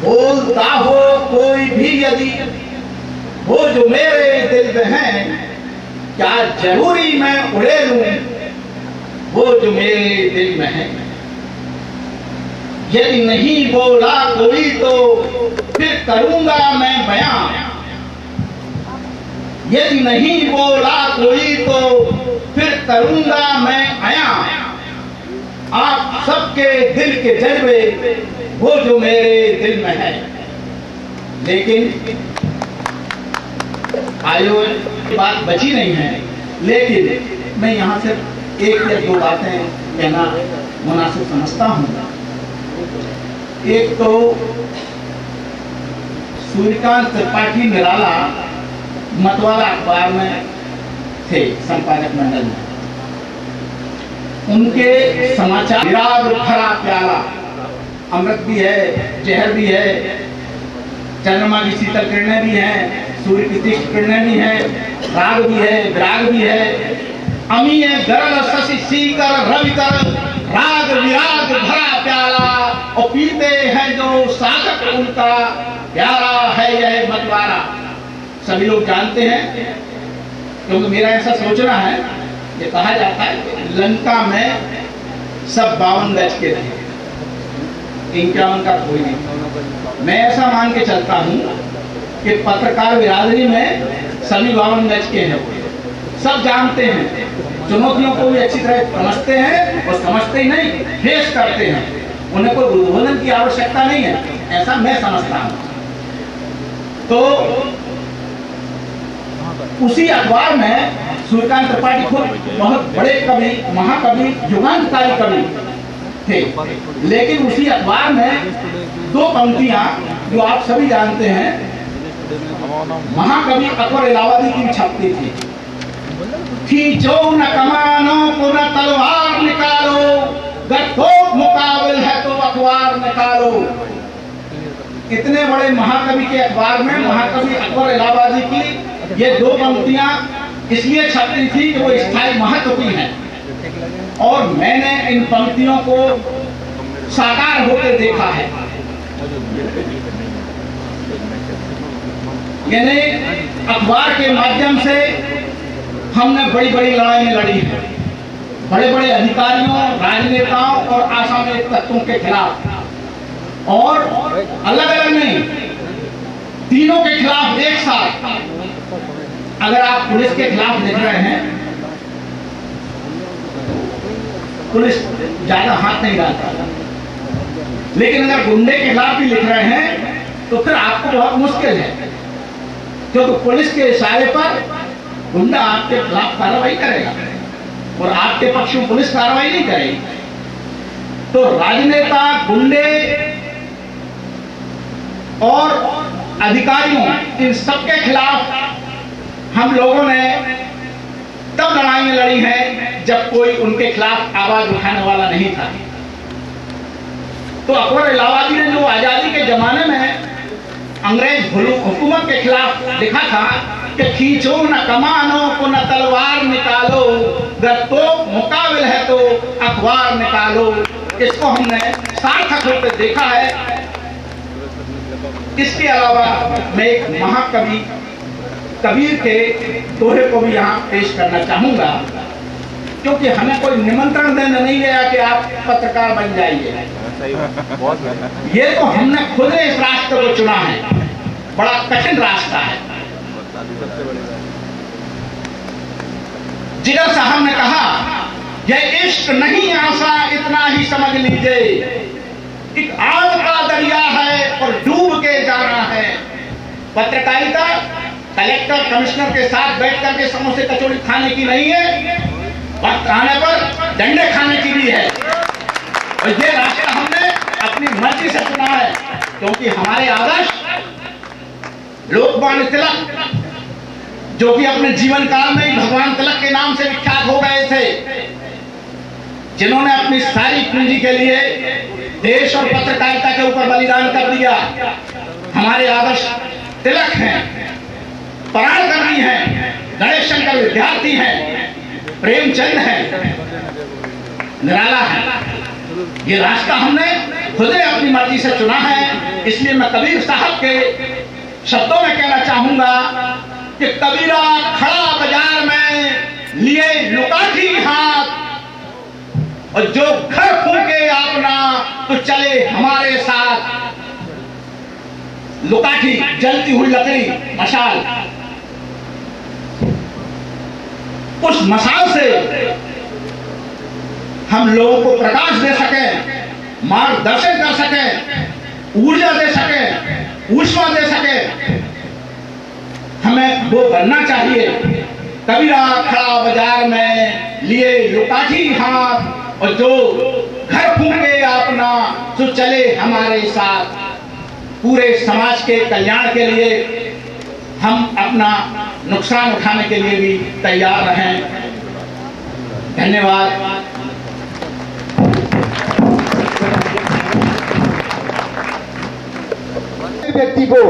बोलता हो कोई भी यदि वो जो मेरे दिल में है, क्या जरूरी मैं उड़े लूं वो जो मेरे दिल में है। यदि नहीं बोला कोई तो फिर करूंगा मैं बयां, यदि नहीं बोला कोई तो फिर करूंगा मैं आया। आप सबके दिल के जज्बे वो जो मेरे दिल में है। लेकिन आयो बात बची नहीं है, लेकिन मैं यहाँ से एक या दो बातें कहना मुनासिब समझता हूँ। एक तो सूर्यकांत त्रिपाठी निराला मतवाला अखबार में थे, संपादक मंडल में। उनके समाचार विराग भरा प्याला, अमृत भी है, जहर भी है, चंद्रमा की शीतल किरणें भी हैं, सूर्य की तीक्ष्ण किरणें भी हैं, राग भी है, विराग भी है। अमी गरल शशि सीकर रवि कर राग विराग भरा प्याला, और पीते हैं जो साधक उनका प्यारा है यह मतवाला। सभी लोग जानते हैं, क्योंकि मेरा ऐसा सोचना है, ये कहा जाता है कि लंका में सब 52 गज के रहे, 51 का कोई नहीं। मैं ऐसा मान के चलता हूँ कि पत्रकार बिरादरी में सभी 52 गज के हैं, सब जानते हैं, चुनौतियों को भी अच्छी तरह समझते हैं और समझते ही नहीं फेस करते हैं, उन्हें कोई उद्बोधन की आवश्यकता नहीं है, ऐसा मैं समझता हूँ। तो उसी अखबार में सूर्यकांत त्रिपाठी खुद बहुत बड़े कवि, महाकवि, युगांतकारी कवि थे, लेकिन उसी अखबार में दो पंक्तियां जो आप सभी जानते हैं, महाकवि अकबर इलाहाबादी की छपती थी। खींचो न कमानो को न तलवार निकालो, गठो मुकाबिल है तो अखबार निकालो। इतने बड़े महाकवि के अखबार में महाकवि अकबर इलाहाबादी की ये दो पंक्तियां इसलिए छपती थी कि वो स्थायी महत्व की हैं, और मैंने इन पंक्तियों को साकार होकर देखा है। यानी अखबार के माध्यम से हमने बड़ी बड़ी लड़ाइयां लड़ी हैं, बड़े बड़े अधिकारियों, राजनेताओं और असामयिक तत्वों के खिलाफ, और अलग अलग नहीं, तीनों के खिलाफ एक साथ। अगर आप पुलिस के खिलाफ लिख रहे हैं, पुलिस ज्यादा हाथ नहीं डालता, लेकिन अगर गुंडे के खिलाफ भी लिख रहे हैं तो फिर आपको बहुत मुश्किल है, क्योंकि पुलिस के इशारे पर गुंडा आपके खिलाफ कार्रवाई करेगा और आपके पक्ष में पुलिस कार्रवाई नहीं करेगी। तो राजनेता, गुंडे और अधिकारियों, इन सबके खिलाफ हम लोगों ने तब लड़ाइयां लड़ी हैं जब कोई उनके खिलाफ आवाज उठाने वाला नहीं था। तो अकबर इलाहाबादी ने जो आजादी के जमाने में अंग्रेज हुकूमत के खिलाफ लिखा था कि खींचो न कमानो को न तलवार निकालो, गत्तो मुकाबिल है तो अखबार निकालो, इसको हमने सार्थक होकर देखा है। इसके अलावा मैं एक महाकवि कबीर के दोहे को भी यहाँ पेश करना चाहूंगा, क्योंकि हमें कोई निमंत्रण देने नहीं गया कि आप पत्रकार बन जाइए। ये तो हमने खुद ने इस रास्ते को चुना है, बड़ा कठिन रास्ता है। जिगर साहब ने कहा, यह इश्क नहीं आसा इतना ही समझ लीजिए, एक आग का दरिया है और डूब के जाना है। पत्रकारिता कलेक्टर, कमिश्नर के साथ बैठ करके समोसे कचौड़ी खाने की नहीं है, वक्त आने पर डंडे खाने की भी है। और ये रास्ता हमने अपनी मर्जी से चुना है, क्योंकि हमारे आदर्श लोकमान्य तिलक, जो कि अपने जीवन काल में भगवान तिलक के नाम से विख्यात हो गए थे, जिन्होंने अपनी सारी पूंजी के लिए देश और पत्रकारिता के ऊपर बलिदान कर दिया, हमारे आदर्श तिलक हैं, पराणकर्मी हैं, गणेश शंकर विद्यार्थी हैं, प्रेमचंद हैं, निराला है। ये रास्ता हमने खुद ने अपनी मर्जी से चुना है। इसलिए मैं कबीर साहब के शब्दों में कहना चाहूंगा कि कबीरा खड़ा बाजार में लिए लुकाठी हाथ, और जो घर फूके अपना तो चले हमारे साथ। लुकाठी जलती हुई लकड़ी मशाल, उस मशाल से हम लोगों को प्रकाश दे सके, मार्गदर्शन कर सके, ऊर्जा दे सके, ऊष्मा दे सके, हमें वो बनना चाहिए। कबीरा खड़ा बाजार में लिए लुकाठी हाथ, और जो घर फूके अपना तो चले हमारे साथ। पूरे समाज के कल्याण के लिए हम अपना नुकसान उठाने के लिए भी तैयार रहें। धन्यवाद। व्यक्ति को